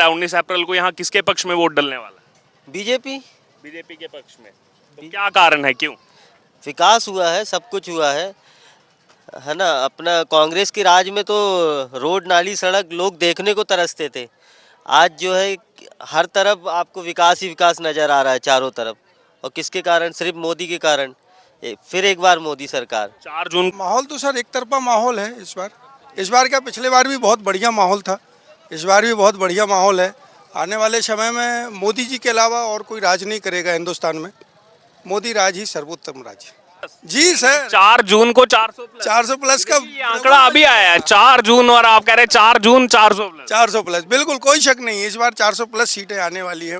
लगता है 19 अप्रैल को यहाँ किसके पक्ष में वोट डलने वाला है? बीजेपी। बीजेपी के पक्ष में। तो क्या कारण है, क्यों? विकास हुआ है, सब कुछ हुआ है ना। अपना कांग्रेस के राज में तो रोड नाली सड़क लोग देखने को तरसते थे। आज जो है हर तरफ आपको विकास ही विकास नज़र आ रहा है चारों तरफ। और किसके कारण? सिर्फ मोदी के कारण। फिर एक बार मोदी सरकार। 4 जून माहौल तो सर एक तरफा माहौल है इस बार क्या पिछले बार भी बहुत बढ़िया माहौल था, इस बार भी बहुत बढ़िया माहौल है। आने वाले समय में मोदी जी के अलावा और कोई राज नहीं करेगा हिंदुस्तान में। मोदी राज ही सर्वोत्तम राज है। जी सर, 4 जून को 400 प्लस। 400 प्लस का ये आंकड़ा अभी आया है 4 जून, और आप कह रहे हैं 4 जून 400 प्लस। 400 प्लस, बिल्कुल कोई शक नहीं है। इस बार 400 प्लस सीटें आने वाली है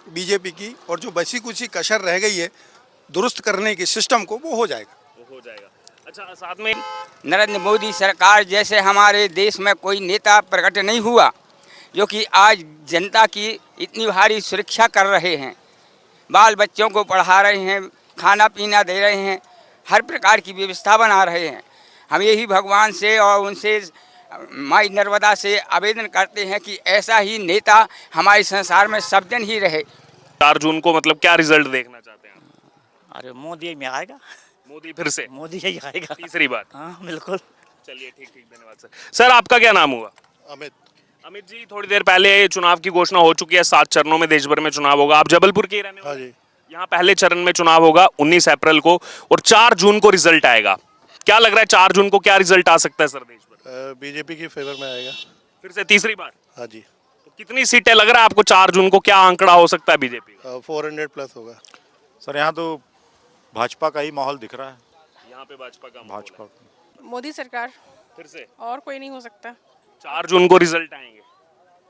बीजेपी की। और जो बची कुछ कसर रह गई है दुरुस्त करने के सिस्टम को, वो हो जाएगा। अच्छा, साथ में नरेंद्र मोदी सरकार जैसे हमारे देश में कोई नेता प्रकट नहीं हुआ जो कि आज जनता की इतनी भारी सुरक्षा कर रहे हैं, बाल बच्चों को पढ़ा रहे हैं, खाना पीना दे रहे हैं, हर प्रकार की व्यवस्था बना रहे हैं। हम यही भगवान से और उनसे माई नर्मदा से आवेदन करते हैं कि ऐसा ही नेता हमारे संसार में सब दिन ही रहे। 4 जून को मतलब क्या रिजल्ट देखना चाहते हैं आप? अरे मोदी में आएगा, मोदी फिर से मोदी ही आएगा। तीसरी बार। हाँ बिल्कुल। चलिए, ठीक, धन्यवाद सर। सर, आपका क्या नाम हुआ? अमित। अमित जी, थोड़ी देर पहले चुनाव की घोषणा हो चुकी है, 7 चरणों में देश भर में चुनाव होगा। आप जबलपुर के रहने हाँ वाले? जी। यहाँ पहले चरण में चुनाव होगा 19 अप्रैल को, और 4 जून को रिजल्ट आएगा। क्या लग रहा है 4 जून को क्या रिजल्ट आ सकता है सर देश भर? बीजेपी की फेवर में आएगा फिर से तीसरी बार? हाँ जी। तो कितनी सीटें लग रहा है आपको 4 जून को, क्या आंकड़ा हो सकता है बीजेपी का? 400 प्लस होगा। सर यहाँ तो भाजपा का ही माहौल दिख रहा है। यहाँ पे भाजपा का भाजपा मोदी सरकार, फिर से और कोई नहीं हो सकता। 4 जून को रिजल्ट आएंगे,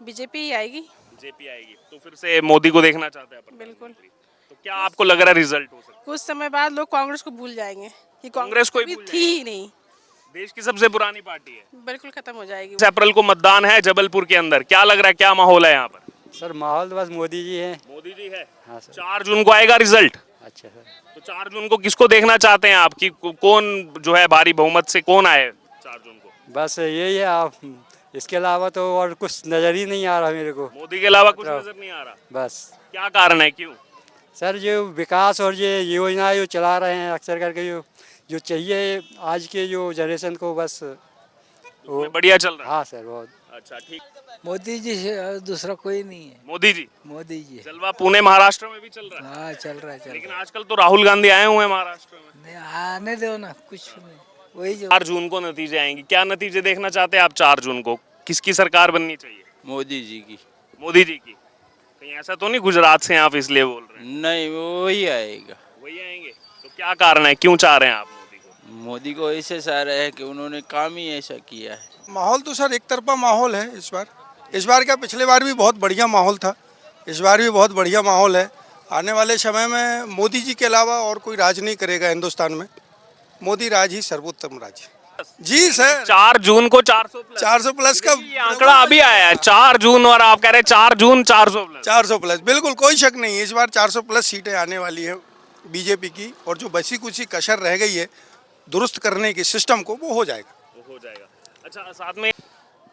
बीजेपी ही आएगी। बीजेपी आएगी, तो फिर से मोदी को देखना चाहते हैं अपन? बिल्कुल। तो क्या आपको लग रहा है रिजल्ट हो सकता है? कुछ समय बाद लोग कांग्रेस को भूल जाएंगे कि कांग्रेस को ही कभी भूल थी ही नहीं। देश की सबसे पुरानी पार्टी है। बिल्कुल खत्म हो जाएगी। 19 अप्रैल को मतदान है जबलपुर के अंदर, क्या लग रहा है, क्या माहौल है यहाँ पर? सर माहौल तो बस मोदी जी हैं। मोदी जी है। हाँ सर। 4 जून को आएगा रिजल्ट। अच्छा सर। तो 4 जून को किसको देखना चाहते हैं आप, कि कौन जो है भारी बहुमत से कौन आए 4 जून को? बस यही है, आप इसके अलावा तो और कुछ नज़र ही नहीं आ रहा मेरे को। मोदी के अलावा कुछ नजर नहीं आ रहा? बस क्या कारण है, क्यों? सर जो विकास और ये योजनाएं जो चला रहे हैं अक्सर करके, जो चाहिए आज के जो जनरेशन को, बस वो बढ़िया चल रहा है। हाँ सर, बहुत अच्छा, ठीक। मोदी जी से दूसरा कोई नहीं है। मोदी जी। मोदी जी। जलवा पुणे महाराष्ट्र में भी चल रहा है। हाँ चल रहा है लेकिन आजकल तो राहुल गांधी आए हुए हैं महाराष्ट्र में। नहीं, आने दो ना, कुछ नहीं, वही जो 4 जून को नतीजे आएंगे, क्या नतीजे देखना चाहते हैं आप 4 जून को? किसकी सरकार बननी चाहिए? मोदी जी की। मोदी जी की। कहीं ऐसा तो नहीं गुजरात से आप इसलिए बोल रहे हैं? नहीं, वही आएगा। वही आएंगे? तो क्या कारण है, क्यों चाह रहे हैं आप मोदी को? मोदी को ऐसे चाह रहे हैं कि उन्होंने काम ही ऐसा किया है। माहौल तो सर एक तरफा माहौल है इस बार क्या पिछले बार भी बहुत बढ़िया माहौल था, इस बार भी बहुत बढ़िया माहौल है। आने वाले समय में मोदी जी के अलावा और कोई राज नहीं करेगा हिंदुस्तान में। मोदी राज ही सर्वोत्तम राज है। जी सर, 4 जून को 400 प्लस। 400 प्लस का ये आंकड़ा अभी आया है 4 जून, और आप कह रहे हैं 4 जून 400 प्लस। 400 प्लस, बिल्कुल कोई शक नहीं है। इस बार 400 प्लस सीटें आने वाली है बीजेपी की। और जो बची कुछ कसर रह गई है दुरुस्त करने के सिस्टम को, वो हो जाएगा। अच्छा, साथ में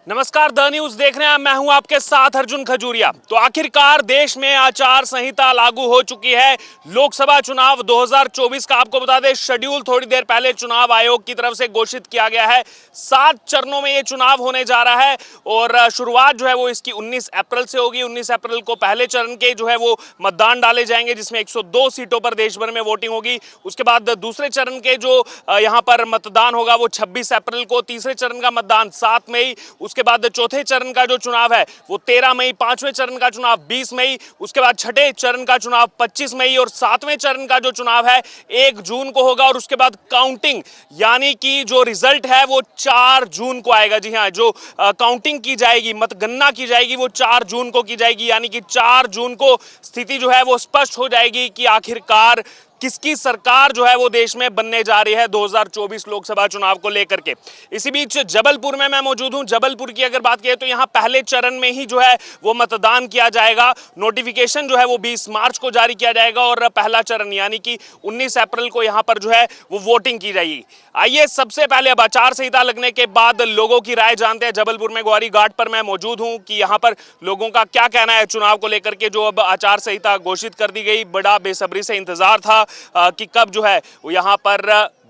नमस्कार, द न्यूज देख रहे हैं, मैं हूं आपके साथ अर्जुन खजूरिया। तो आखिरकार देश में आचार संहिता लागू हो चुकी है। लोकसभा चुनाव 2024 का आपको बता दें शेड्यूल थोड़ी देर पहले चुनाव आयोग की तरफ से घोषित किया गया है। 7 चरणों में ये चुनाव होने जा रहा है, और शुरुआत जो है वो इसकी 19 अप्रैल से होगी। 19 अप्रैल को पहले चरण के जो है वो मतदान डाले जाएंगे, जिसमें 102 सीटों पर देश भर में वोटिंग होगी। उसके बाद दूसरे चरण के जो यहाँ पर मतदान होगा वो 26 अप्रैल को, तीसरे चरण का मतदान 7 मई, उसके बाद चौथे चरण का जो चुनाव है वो 13 मई, पांचवें चरण का चुनाव 20 मई, उसके बाद छठे चरण का चुनाव 25 मई, और सातवें चरण का जो चुनाव है 1 जून को होगा। और उसके बाद काउंटिंग, यानी कि जो रिजल्ट है वो 4 जून को आएगा। जी हाँ, जो काउंटिंग की जाएगी, मतगणना की जाएगी, वो 4 जून को की जाएगी। यानी कि 4 जून को स्थिति जो है वो स्पष्ट हो जाएगी कि आखिरकार किसकी सरकार जो है वो देश में बनने जा रही है 2024 लोकसभा चुनाव को लेकर के। इसी बीच जबलपुर में मैं मौजूद हूं। जबलपुर की अगर बात करें तो यहां पहले चरण में ही जो है वो मतदान किया जाएगा। नोटिफिकेशन जो है वो 20 मार्च को जारी किया जाएगा और पहला चरण यानी कि 19 अप्रैल को यहां पर जो है वो वोटिंग की जाएगी। आइए सबसे पहले अब आचार संहिता लगने के बाद लोगों की राय जानते हैं। जबलपुर में ग्वारी घाट पर मैं मौजूद हूं कि यहां पर लोगों का क्या कहना है चुनाव को लेकर के। जो अब आचार संहिता घोषित कर दी गई, बड़ा बेसब्री से इंतजार था कि कब जो है वो यहां पर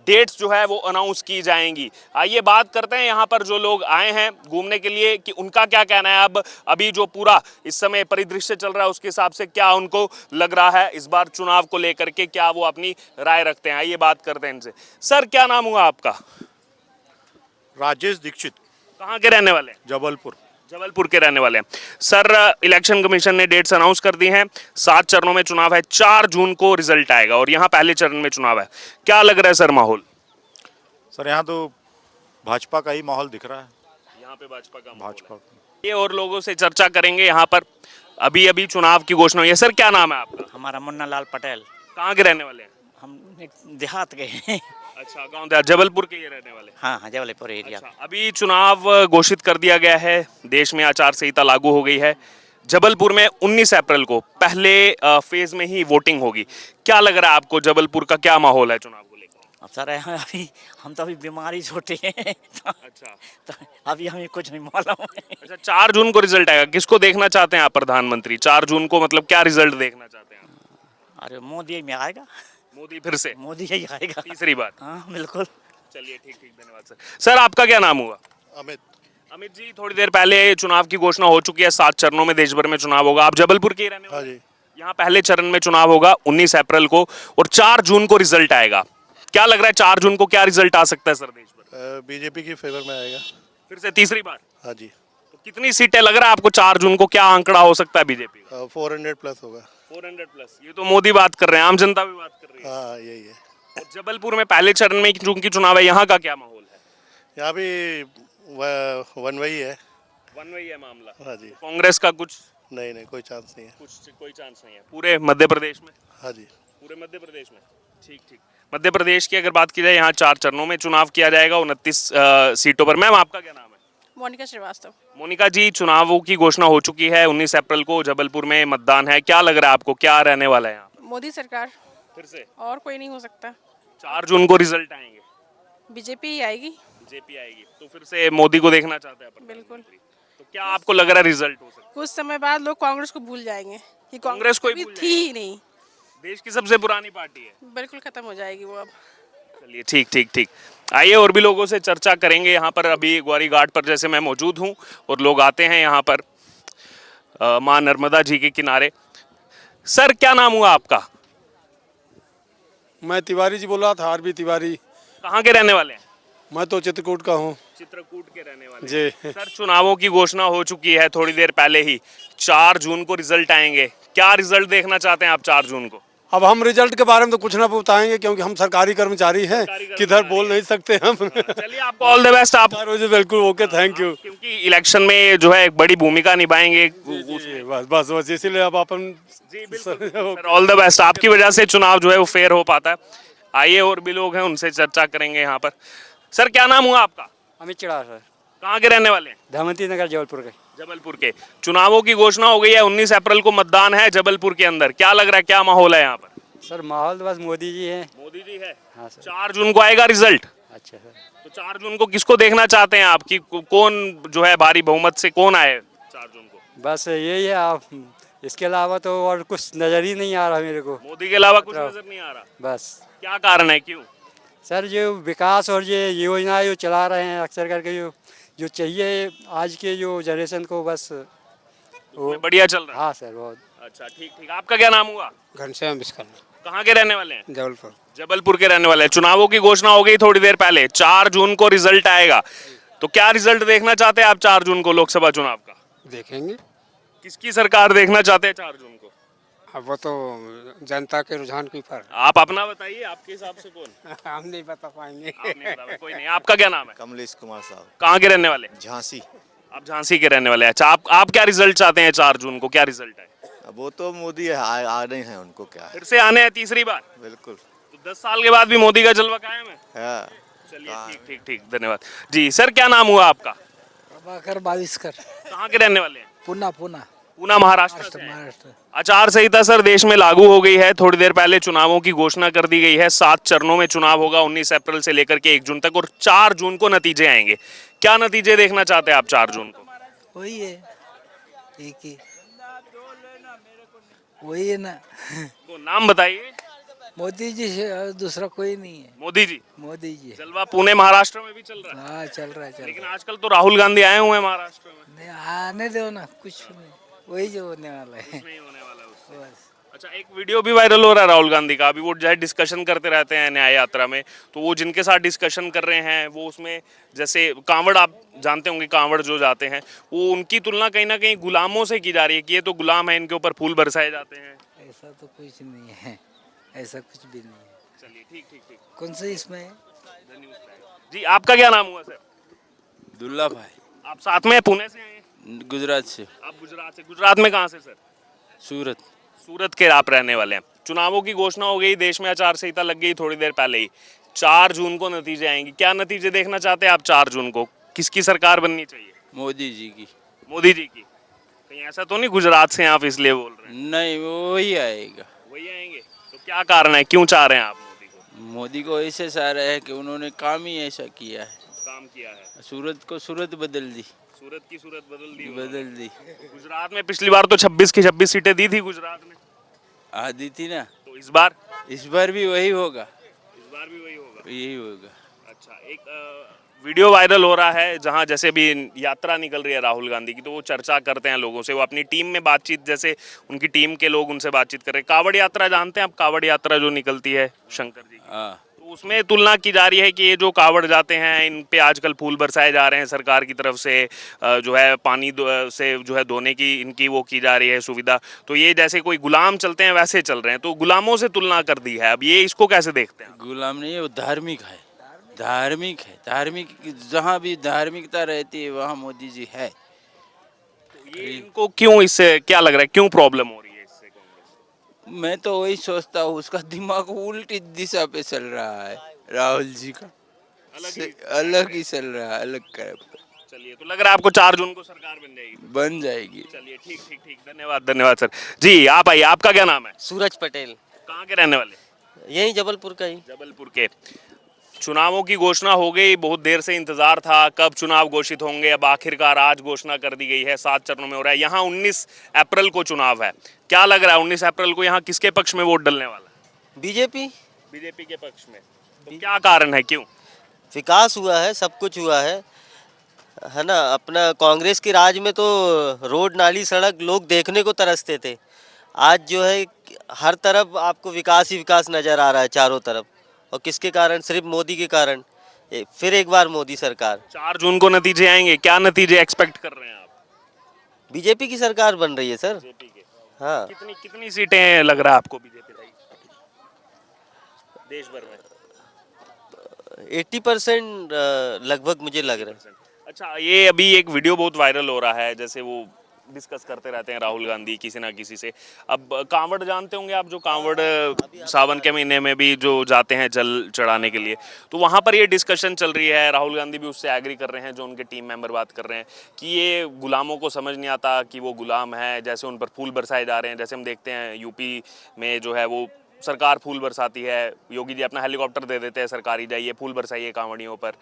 डेट्स जो है वो अनाउंस की जाएंगी। आइए बात करते हैं यहाँ पर जो लोग आए हैं घूमने के लिए कि उनका क्या कहना है। अब अभी जो पूरा इस समय परिदृश्य चल रहा है उसके हिसाब से क्या उनको लग रहा है इस बार चुनाव को लेकर के, क्या वो अपनी राय रखते हैं। आइए बात करते हैं इनसे। सर क्या नाम हुआ आपका? राजेश दीक्षित, कहाँ के रहने वाले हैं? जबलपुर। जबलपुर के रहने वाले हैं। सर इलेक्शन कमीशन ने डेट्स अनाउंस कर दी हैं। 7 चरणों में चुनाव है, 4 जून को रिजल्ट आएगा और यहाँ पहले चरण में चुनाव है। क्या लग रहा है सर माहौल? सर यहाँ तो भाजपा का ही माहौल दिख रहा है। यहाँ पे भाजपा का भाजपा। ये और लोगों से चर्चा करेंगे। यहाँ पर अभी अभी चुनाव की घोषणा हुई है। सर क्या नाम है आपका? हमारा मुन्ना लाल पटेल। कहाँ के रहने वाले हैं? हम एक देहात के हैं। अच्छा, गांव देहात जबलपुर के ये रहने वाले हैं। हाँ हाँ, जबलपुर एरिया। अच्छा, अभी चुनाव घोषित कर दिया गया है, देश में आचार संहिता लागू हो गई है। जबलपुर में 19 अप्रैल को पहले फेज में ही वोटिंग होगी। क्या लग रहा है आपको, जबलपुर का क्या माहौल है चुनाव को लेकर? अब सर अभी हम तो अभी बीमारी छोटे हैं। अच्छा, तो अभी हमें कुछ नहीं मालूम है। अच्छा 4 जून को रिजल्ट आएगा। किसको देखना चाहते हैं आप प्रधानमंत्री 4 जून को? मतलब क्या रिजल्ट देखना चाहते हैं आप? अरे मोदी में आएगा। मोदी फिर से? मोदी ही आएगा तीसरी बार? हाँ बिल्कुल। चलिए ठीक ठीक, धन्यवाद सर। सर आपका क्या नाम हुआ? अमित। अमित जी, थोड़ी देर पहले चुनाव की घोषणा हो चुकी है। 7 चरणों में देश भर में चुनाव होगा। आप जबलपुर के ही रहने वाले? हाँ जी। यहाँ पहले चरण में चुनाव होगा 19 अप्रैल को और 4 जून को रिजल्ट आएगा। क्या लग रहा है 4 जून को क्या रिजल्ट आ सकता है सर देश भर? बीजेपी की फेवर में आएगा। फिर से तीसरी बार? हाँ जी। तो कितनी सीटें लग रहा है आपको 4 जून को, क्या आंकड़ा हो सकता है बीजेपी का? 400 प्लस होगा। 400 प्लस। ये तो मोदी बात कर रहे हैं, आम जनता भी बात कर रही है। हाँ यही है। और जबलपुर में पहले चरण में चूंकि चुनाव है, यहाँ का क्या माहौल है? यहाँ भी वन वही है। वन वही है मामला? हाँ जी। कांग्रेस का कुछ? नहीं कोई चांस नहीं है। कोई चांस नहीं है पूरे मध्य प्रदेश में? हाँ जी। पूरे मध्य प्रदेश में। ठीक ठीक। मध्य प्रदेश की अगर बात की जाए, यहाँ 4 चरणों में चुनाव किया जाएगा 29 सीटों पर। मैम आपका क्या नाम है? मोनिका श्रीवास्तव। मोनिका जी, चुनावों की घोषणा हो चुकी है, 19 अप्रैल को जबलपुर में मतदान है। क्या लग रहा है आपको, क्या रहने वाला है यहाँ? मोदी सरकार। फिर से? और कोई नहीं हो सकता। 4 जून को रिजल्ट आएंगे। बीजेपी ही आएगी। बीजेपी आएगी, तो फिर से मोदी को देखना चाहते हैं अपन? बिल्कुल। तो क्या आपको लग रहा है रिजल्ट हो सकता है? कुछ समय बाद लोग कांग्रेस को भूल जाएंगे कि कांग्रेस कोई कभी भूल थी ही नहीं। देश की सबसे पुरानी पार्टी है। बिल्कुल खत्म हो जाएगी वो अब। चलिए ठीक ठीक ठीक। आइए और भी लोगों से चर्चा करेंगे। यहाँ पर अभी ग्वारी घाट पर जैसे मैं मौजूद हूँ और लोग आते हैं यहाँ पर माँ नर्मदा जी के किनारे। सर क्या नाम हुआ आपका? मैं तिवारी जी बोल रहा था, आरबी तिवारी। कहाँ के रहने वाले हैं? मैं तो चित्रकूट का हूँ। चित्रकूट के रहने वाले जी। सर चुनावों की घोषणा हो चुकी है थोड़ी देर पहले ही, 4 जून को रिजल्ट आएंगे। क्या रिजल्ट देखना चाहते हैं आप 4 जून को? अब हम रिजल्ट के बारे में तो कुछ ना बताएंगे क्योंकि हम सरकारी कर्मचारी हैं, किधर बोल नहीं सकते हम। चलिए आपको ऑल द बेस्ट। आप बिल्कुल ओके, थैंक यू। क्योंकि इलेक्शन में जो है एक बड़ी भूमिका निभाएंगे। बस इसीलिए अब अपन जी बिल्कुल सर, ऑल द बेस्ट। आपकी वजह से चुनाव जो है वो फेयर हो पाता है। आइए और भी लोग हैं, उनसे चर्चा करेंगे यहाँ पर। सर क्या नाम हुआ आपका? अमित चिड़ा सर। कहाँ के रहने वाले हैं? धमती नगर जबलपुर के। जबलपुर के। चुनावों की घोषणा हो गई है, 19 अप्रैल को मतदान है जबलपुर के अंदर। क्या लग रहा है, क्या माहौल है यहाँ पर? सर माहौल तो बस मोदी जी हैं। मोदी जी है। हाँ सर। 4 जून को आएगा रिजल्ट। अच्छा सर। तो 4 जून को किसको देखना चाहते हैं आप कि कौन जो है भारी बहुमत से कौन आए 4 जून को? बस यही है, आप इसके अलावा तो और कुछ नज़र ही नहीं आ रहा मेरे को। मोदी के अलावा कुछ नजर नहीं आ रहा। बस क्या कारण है, क्यों? सर जो विकास और ये योजनाएं जो चला रहे हैं अक्सर करके, जो चाहिए आज के जो जनरेशन को, बस वो बढ़िया चल रहा है। हाँ सर बहुत अच्छा ठीक ठीक। आपका क्या नाम हुआ? घनश्याम विश्वकर्मा। कहाँ के रहने वाले हैं? जबलपुर। जबलपुर के रहने वाले हैं। चुनावों की घोषणा हो गई थोड़ी देर पहले, 4 जून को रिजल्ट आएगा। तो क्या रिजल्ट देखना चाहते हैं आप 4 जून को लोकसभा चुनाव का? देखेंगे। किसकी सरकार देखना चाहते हैं 4 जून को? अब वो तो जनता के रुझान के ऊपर। आप अपना बताइए, आपके हिसाब से कौन? हम नहीं बता पाएंगे। आप नहीं बता पाए, कोई नहीं। आपका क्या नाम है? कमलेश कुमार साहब, कहाँ के रहने वाले हैं? झांसी। आप झांसी के रहने वाले हैं। अच्छा आप क्या रिजल्ट चाहते हैं 4 जून को, क्या रिजल्ट है? अब वो तो मोदी आने हैं, उनको क्या है। फिर से आने हैं तीसरी बार? बिल्कुल। तो 10 साल के बाद भी मोदी का जलवा कायम है? हाँ। चलिए ठीक ठीक ठीक, धन्यवाद जी। सर क्या नाम हुआ आपका? प्रभाकर बाविस्कर, कहाँ के रहने वाले हैं? पूना पूना, पूना महाराष्ट्र से हैं। महाराष्ट्र। आचार संहिता सर देश में लागू हो गई है। थोड़ी देर पहले चुनावों की घोषणा कर दी गई है। 7 चरणों में चुनाव होगा, 19 अप्रैल से लेकर के 1 जून तक, और 4 जून को नतीजे आएंगे। क्या नतीजे देखना चाहते हैं आप 4 जून को? वही है, एक ही, वही है ना। तो नाम बताइए। मोदी जी से और दूसरा कोई नहीं है। मोदी जी। मोदी जी। जलवा पुणे महाराष्ट्र में भी चल रहा है। हाँ चल रहा है, चल लेकिन रहा आजकल तो राहुल गांधी आए हुए हैं महाराष्ट्र में। है। नहीं आने दो ना, कुछ नहीं, वही जो होने वाला है नहीं होने वाला है उससे। बस। अच्छा, एक वीडियो भी वायरल हो रहा है राहुल गांधी का। अभी वो जो है डिस्कशन करते रहते हैं न्याय यात्रा में, तो वो जिनके साथ डिस्कशन कर रहे हैं वो उसमें जैसे कांवड़, आप जानते होंगे कांवड़ जो जाते हैं, वो उनकी तुलना कहीं ना कहीं गुलामों से की जा रही है कि ये तो गुलाम है, इनके ऊपर फूल बरसाए जाते हैं। ऐसा तो कुछ नहीं है, ऐसा कुछ भी नहीं है। चलिए ठीक ठीक ठीक, कौन से इसमें है? जी आपका क्या नाम हुआ सर? दुल्ला भाई, आप साथ में पुणे से आए हैं? गुजरात से। आप गुजरात से? गुजरात में कहाँ से सर? सूरत। सूरत के आप रहने वाले हैं। चुनावों की घोषणा हो गई, देश में आचार संहिता लग गई थोड़ी देर पहले ही। 4 जून को नतीजे आएंगे। क्या नतीजे देखना चाहते हैं आप 4 जून को? किसकी सरकार बननी चाहिए? मोदी जी की। मोदी जी की? कहीं ऐसा तो नहीं गुजरात से आप इसलिए बोल रहे हैं? नहीं, वही आएगा। वही आएंगे? तो क्या कारण है, क्यों चाह रहे हैं आप मोदी को? मोदी को ऐसे सारा है कि उन्होंने काम ही ऐसा किया है। काम किया है, सूरत को सूरत बदल दी। सूरत की सूरत बदल दी। बदल दी। गुजरात में पिछली बार तो 26 की 26 सीटें दी थी गुजरात में, दी थी ना। तो इस बार? इस बार भी वही होगा। इस बार भी वही होगा? यही होगा। अच्छा, एक वीडियो वायरल हो रहा है जहां जैसे भी यात्रा निकल रही है राहुल गांधी की, तो वो चर्चा करते हैं लोगों से, वो अपनी टीम में बातचीत, जैसे उनकी टीम के लोग उनसे बातचीत कर रहे हैं। कांवड़ यात्रा जानते हैं आप? कांवड़ यात्रा जो निकलती है शंकर जी की, हाँ। तो उसमें तुलना की जा रही है कि ये जो कांवड़ जाते हैं इन पे आजकल फूल बरसाए जा रहे हैं सरकार की तरफ से, जो है पानी से जो है धोने की इनकी वो की जा रही है सुविधा, तो ये जैसे कोई गुलाम चलते हैं वैसे चल रहे हैं, तो गुलामों से तुलना कर दी है। अब ये इसको कैसे देखते हैं? गुलाम नहीं है, वो धार्मिक है। धार्मिक है, धार्मिक, जहाँ भी धार्मिकता रहती है वहाँ मोदी जी है। तो ये इनको क्यों, इससे क्या लग रहा है, क्यों प्रॉब्लम हो रही है इससे कांग्रेस? मैं तो वही सोचता हूँ, उसका दिमाग उल्टी दिशा पे चल रहा है। राहुल जी का अलग ही चल रहा है, अलग का। चलिए, तो लग रहा है आपको 4 जून को सरकार बन जाएगी? बन जाएगी। चलिए ठीक ठीक ठीक, धन्यवाद धन्यवाद सर जी। आप आइए, आपका क्या नाम है? सूरज पटेल, कहाँ के रहने वाले? यही जबलपुर का ही। जबलपुर के। चुनावों की घोषणा हो गई, बहुत देर से इंतजार था कब चुनाव घोषित होंगे, अब आखिरकार आज घोषणा कर दी गई है। 7 चरणों में हो रहा है। यहाँ 19 अप्रैल को चुनाव है। क्या लग रहा है 19 अप्रैल को यहाँ किसके पक्ष में वोट डलने वाला है? बीजेपी। बीजेपी के पक्ष में। तो क्या कारण है, क्यों? विकास हुआ है, सब कुछ हुआ है ना। अपना कांग्रेस के राज में तो रोड नाली सड़क लोग देखने को तरसते थे। आज जो है हर तरफ आपको विकास ही विकास नज़र आ रहा है चारों तरफ। और किसके कारण? सिर्फ मोदी के कारण। फिर एक बार मोदी सरकार। 4 जून को नतीजे आएंगे, क्या नतीजे एक्सपेक्ट कर रहे हैं आप? बीजेपी की सरकार बन रही है सर। बीजेपी के। हाँ। कितनी कितनी सीटें लग रहा है आपको बीजेपी देश भर में? 80% लगभग मुझे लग रहा है। अच्छा, ये अभी एक वीडियो बहुत वायरल हो रहा है, जैसे वो डिस्कस करते रहते हैं राहुल गांधी किसी ना किसी से। अब कांवड़ जानते होंगे आप, जो कांवड़ सावन के महीने में भी जो जाते हैं जल चढ़ाने के लिए, तो वहाँ पर ये डिस्कशन चल रही है। राहुल गांधी भी उससे एग्री कर रहे हैं, जो उनके टीम मेंबर बात कर रहे हैं कि ये गुलामों को समझ नहीं आता कि वो गुलाम है, जैसे उन पर फूल बरसाए जा रहे हैं। जैसे हम देखते हैं यूपी में जो है वो सरकार फूल बरसाती है, योगी जी अपना हेलीकॉप्टर दे देते हैं सरकारी, जाइए फूल बरसाइए कांवड़ियों पर।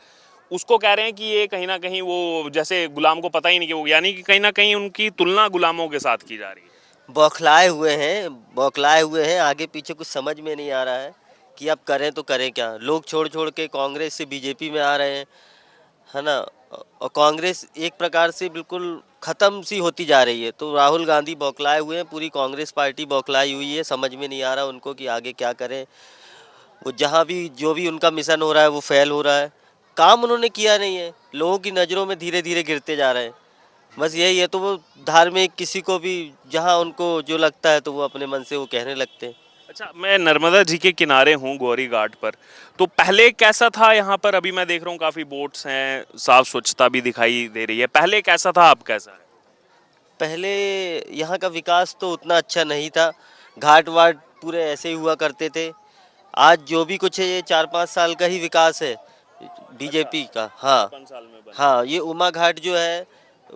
उसको कह रहे हैं कि ये कहीं ना कहीं वो जैसे गुलाम को पता ही नहीं कि वो, यानी कि कहीं ना कहीं उनकी तुलना गुलामों के साथ की जा रही है। बौखलाए हुए हैं, आगे पीछे कुछ समझ में नहीं आ रहा है कि अब करें तो करें क्या। लोग छोड़ छोड़ के कांग्रेस से बीजेपी में आ रहे हैं, है ना। और कांग्रेस एक प्रकार से बिल्कुल ख़त्म सी होती जा रही है। तो राहुल गांधी बौखलाए हुए हैं, पूरी कांग्रेस पार्टी बौखलाई हुई है। समझ में नहीं आ रहा उनको कि आगे क्या करें। वो जहाँ भी जो भी उनका मिशन हो रहा है वो फेल हो रहा है। काम उन्होंने किया नहीं है, लोगों की नज़रों में धीरे धीरे गिरते जा रहे हैं, बस यही है। तो वो धार्मिक किसी को भी जहाँ उनको जो लगता है तो वो अपने मन से वो कहने लगते हैं। अच्छा, मैं नर्मदा जी के किनारे हूँ गौरी घाट पर, तो पहले कैसा था यहाँ पर? अभी मैं देख रहा हूँ काफ़ी बोट्स हैं, साफ स्वच्छता भी दिखाई दे रही है। पहले कैसा था, अब कैसा है? पहले यहाँ का विकास तो उतना अच्छा नहीं था, घाट वाट पूरे ऐसे ही हुआ करते थे। आज जो भी कुछ है ये 4-5 साल का ही विकास है बीजेपी का। हाँ हाँ, ये उमा घाट जो है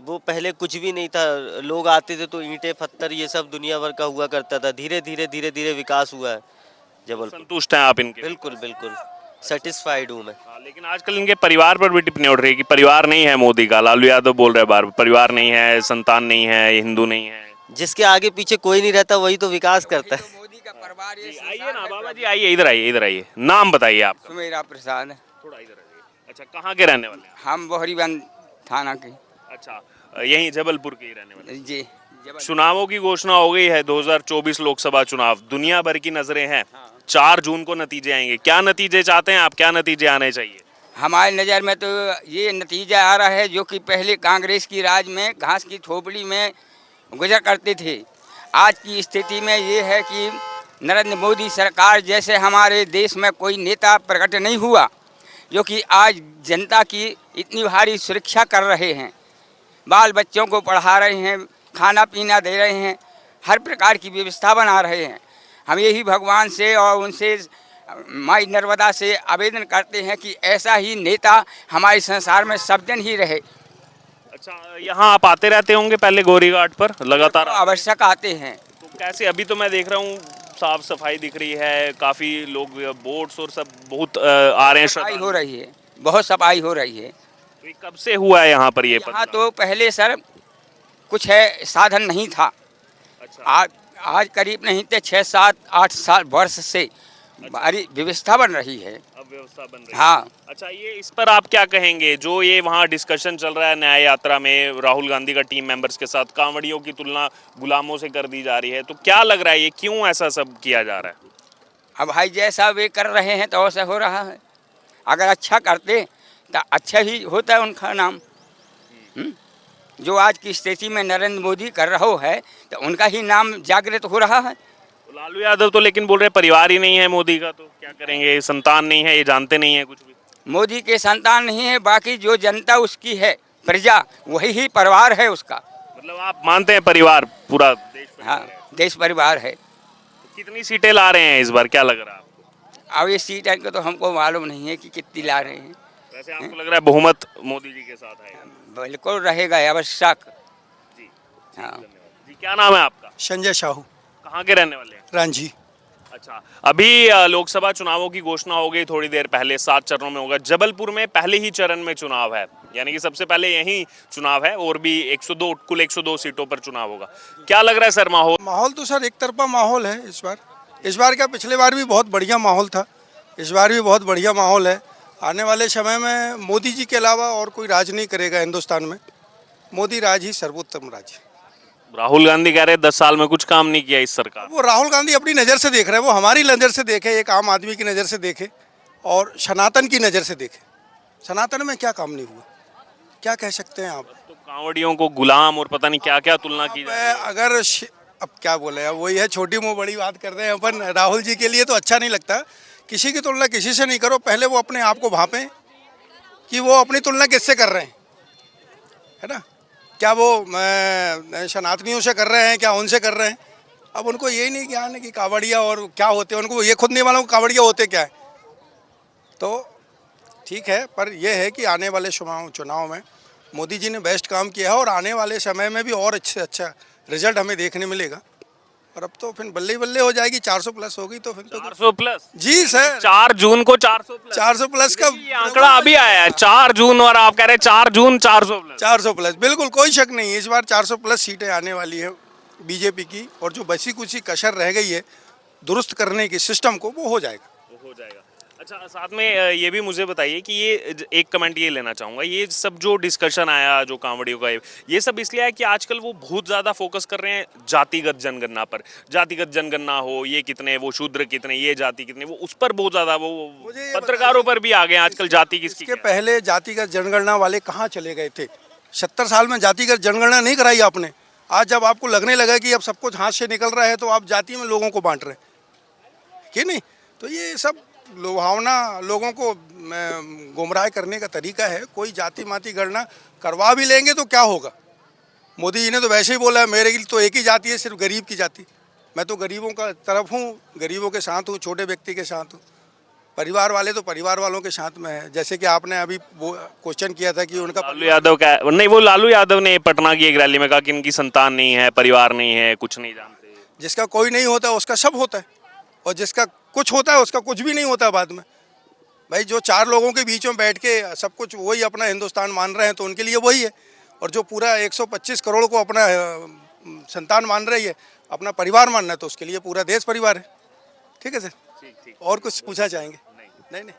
वो पहले कुछ भी नहीं था, लोग आते थे तो ईंटें पत्थर ये सब दुनिया भर का हुआ करता था। धीरे धीरे विकास हुआ है जबलपुर। संतुष्ट हैं आप इनके? बिल्कुल बिल्कुल सेटिस्फाइड हूँ मैं। हाँ, लेकिन आजकल इनके परिवार पर भी टिप्पणी उठ रही है कि परिवार नहीं है मोदी का। लालू यादव बोल रहे बार परिवार नहीं है, संतान नहीं है, हिंदू नहीं है। जिसके आगे पीछे कोई नहीं रहता वही तो विकास करता है। मोदी का परिवार ये आइए ना बाबा जी, आइए इधर आइए। नाम बताइए आपका? सुमेरा प्रसाद। थोड़ा इधर आइए। अच्छा, कहाँ के रहने वाले हैं? हम बोहरीबंद थाना के। अच्छा, यहीं जबलपुर के ही रहने वाले हैं। जी। चुनावों की घोषणा हो गई है, 2024 लोकसभा चुनाव, दुनिया भर की नजरें हैं। 4 जून को नतीजे आएंगे। क्या नतीजे चाहते हैं आप? क्या नतीजे आने चाहिए? हमारी नज़र में तो ये नतीजा आ रहा है जो कि पहले कांग्रेस की राज में घास की थोपड़ी में गुजर करते थे। आज की स्थिति में ये है कि नरेंद्र मोदी सरकार जैसे हमारे देश में कोई नेता प्रकट नहीं हुआ जो कि आज जनता की इतनी भारी सुरक्षा कर रहे हैं, बाल बच्चों को पढ़ा रहे हैं, खाना पीना दे रहे हैं, हर प्रकार की व्यवस्था बना रहे हैं। हम यही भगवान से और उनसे माई नर्मदा से आवेदन करते हैं कि ऐसा ही नेता हमारे संसार में सब दिन ही रहे। अच्छा, यहाँ आप आते रहते होंगे पहले गौरी घाट पर लगातार? तो आवश्यक आते हैं। तो कैसे? अभी तो मैं देख रहा हूँ साफ सफाई दिख रही है, काफी लोग बोट्स और सब बहुत आ रहे हैं। सफाई हो रही है, बहुत सफाई हो रही है। तो ये कब से हुआ है यहाँ पर ये यहाँ बदलाव? तो पहले सर कुछ है साधन नहीं था। अच्छा, आज करीब नहीं थे 6-7-8 साल वर्ष से भारी व्यवस्था बन रही है। अब व्यवस्था बन रही है। हाँ। अच्छा, ये इस पर आप क्या कहेंगे जो ये वहाँ डिस्कशन चल रहा है न्याय यात्रा में राहुल गांधी का टीम मेंबर्स के साथ कांवड़ियों की तुलना गुलामों से कर दी जा रही है, तो क्या लग रहा है ये क्यों ऐसा सब किया जा रहा है? अब भाई जैसा वे कर रहे हैं तो वैसा हो रहा है। अगर अच्छा करते तो अच्छा ही होता है उनका नाम। जो आज की स्थिति में नरेंद्र मोदी कर रहा है तो उनका ही नाम जागृत हो रहा है। लालू यादव तो लेकिन बोल रहे परिवार ही नहीं है मोदी का, तो क्या करेंगे? संतान नहीं है, ये जानते नहीं है कुछ भी। मोदी के संतान नहीं है, बाकी जो जनता उसकी है, प्रजा, वही ही परिवार है उसका। मतलब आप मानते हैं परिवार पूरा देश परिवार हाँ, है। देश परिवार है। तो कितनी सीटें ला रहे हैं इस बार, क्या लग रहा है आपको? अब ये सीट को तो हमको मालूम नहीं है कि कितनी ला रहे हैं। वैसे आपको लग रहा है बहुमत मोदी जी के साथ आएगा? बिल्कुल रहेगा, आवश्यक। जी हाँ। जी, क्या नाम है आपका? संजय साहू, कहाँ के रहने वाले हैं? रांझी। अच्छा, अभी लोकसभा चुनावों की घोषणा हो गई थोड़ी देर पहले, 7 चरणों में होगा। जबलपुर में पहले ही चरण में चुनाव है, यानी कि सबसे पहले यही चुनाव है और भी 102 कुल 102 सीटों पर चुनाव होगा। क्या लग रहा है सर माहौल? माहौल तो सर एक तरफा माहौल है इस बार क्या पिछले बार भी बहुत बढ़िया माहौल था, इस बार भी बहुत बढ़िया माहौल है। आने वाले समय में मोदी जी के अलावा और कोई राज नहीं करेगा हिंदुस्तान में। मोदी राज ही सर्वोत्तम राज है। राहुल गांधी कह रहे हैं 10 साल में कुछ काम नहीं किया इस सरकार। वो राहुल गांधी अपनी नज़र से देख रहे हैं, वो हमारी नज़र से देखे, एक आम आदमी की नज़र से देखे और सनातन की नज़र से देखे। सनातन में क्या काम नहीं हुआ, क्या कह सकते हैं आप? तो कांवड़ियों को गुलाम और पता नहीं क्या क्या तुलना की जाए। अगर अब क्या बोले, अब वही है, छोटी मुँह बड़ी बात कर रहे हैं अपन। राहुल जी के लिए तो अच्छा नहीं लगता। किसी की तुलना किसी से नहीं करो, पहले वो अपने आप को भापें कि वो अपनी तुलना किससे कर रहे हैं, है ना? क्या वो सनातनियों से कर रहे हैं, क्या उनसे कर रहे हैं? अब उनको यही नहीं ज्ञान है कि कावड़िया और क्या होते हैं, उनको ये खुद नहीं मालूम कावड़िया होते क्या है। तो ठीक है, पर यह है कि आने वाले चुनाव में मोदी जी ने बेस्ट काम किया है और आने वाले समय में भी और अच्छे अच्छा रिजल्ट हमें देखने मिलेगा। और अब तो फिर बल्ले बल्ले हो जाएगी, 400 प्लस होगी तो फिर तो 400 प्लस? जी सर, 4 जून को 400 प्लस? 400 प्लस का ये आंकड़ा अभी आया है 4 जून और आप कह रहे हैं 4 जून 400 प्लस? 400 प्लस, बिल्कुल कोई शक नहीं है। इस बार 400 प्लस सीटें आने वाली है बीजेपी की, और जो बची कुछ कसर रह गई है दुरुस्त करने की सिस्टम को, वो हो जाएगा। हो जाएगा। अच्छा, साथ में ये भी मुझे बताइए कि ये एक कमेंट ये लेना चाहूँगा, ये सब जो डिस्कशन आया जो कांवड़ियों का, ये सब इसलिए है कि आजकल वो बहुत ज़्यादा फोकस कर रहे हैं जातिगत जनगणना पर। जातिगत जनगणना हो, ये कितने, वो शूद्र कितने, ये जाति कितने, वो उस पर बहुत ज़्यादा वो पत्रकारों पर भी आ गए आजकल जाति किसकी। इसके पहले जातिगत जनगणना वाले कहाँ चले गए थे? 70 साल में जातिगत जनगणना नहीं कराई आपने। आज जब आपको लगने लगा कि अब सब कुछ हाथ से निकल रहा है तो आप जाति में लोगों को बांट रहे हैं कि नहीं? तो ये सब लुभावना, लोगों को गुमराह करने का तरीका है। कोई जाति माती गणना करवा भी लेंगे तो क्या होगा? मोदी जी ने तो वैसे ही बोला है मेरे लिए तो एक ही जाति है, सिर्फ गरीब की जाति। मैं तो गरीबों का तरफ हूँ, गरीबों के साथ हूँ, छोटे व्यक्ति के साथ हूँ। परिवार वाले तो परिवार वालों के साथ में है। जैसे कि आपने अभी वो क्वेश्चन किया था कि उनका लालू यादव का नहीं, वो लालू यादव ने पटना की एक रैली में कहा कि इनकी संतान नहीं है, परिवार नहीं है, कुछ नहीं जानते। जिसका कोई नहीं होता उसका सब होता है, और जिसका कुछ होता है उसका कुछ भी नहीं होता बाद में। भाई जो 4 लोगों के बीच में बैठ के सब कुछ वही अपना हिंदुस्तान मान रहे हैं तो उनके लिए वही है, और जो पूरा 125 करोड़ को अपना संतान मान रही है, अपना परिवार मानना है, तो उसके लिए पूरा देश परिवार है। ठीक है सर, और कुछ पूछना चाहेंगे? नहीं नहीं।